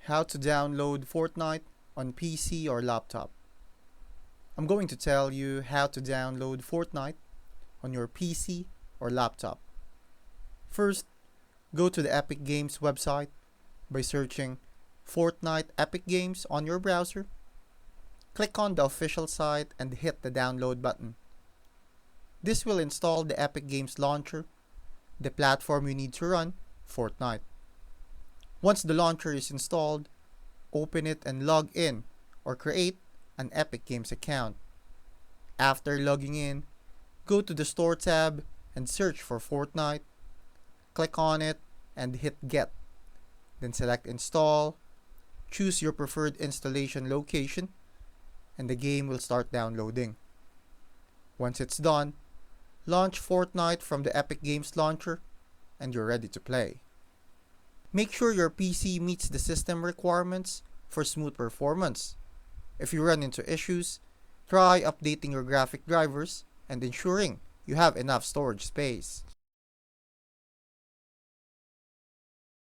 How to download Fortnite on PC or laptop. I'm going to tell you how to download Fortnite on your PC or laptop. First, go to the Epic Games website by searching Fortnite Epic Games on your browser. Click on the official site and hit the download button. This will install the Epic Games launcher, the platform you need to run Fortnite. Once the launcher is installed, open it and log in or create an Epic Games account. After logging in, go to the Store tab and search for Fortnite. Click on it and hit Get. Then select Install, choose your preferred installation location, and the game will start downloading. Once it's done, launch Fortnite from the Epic Games launcher and you're ready to play. Make sure your PC meets the system requirements for smooth performance. If you run into issues, try updating your graphic drivers and ensuring you have enough storage space.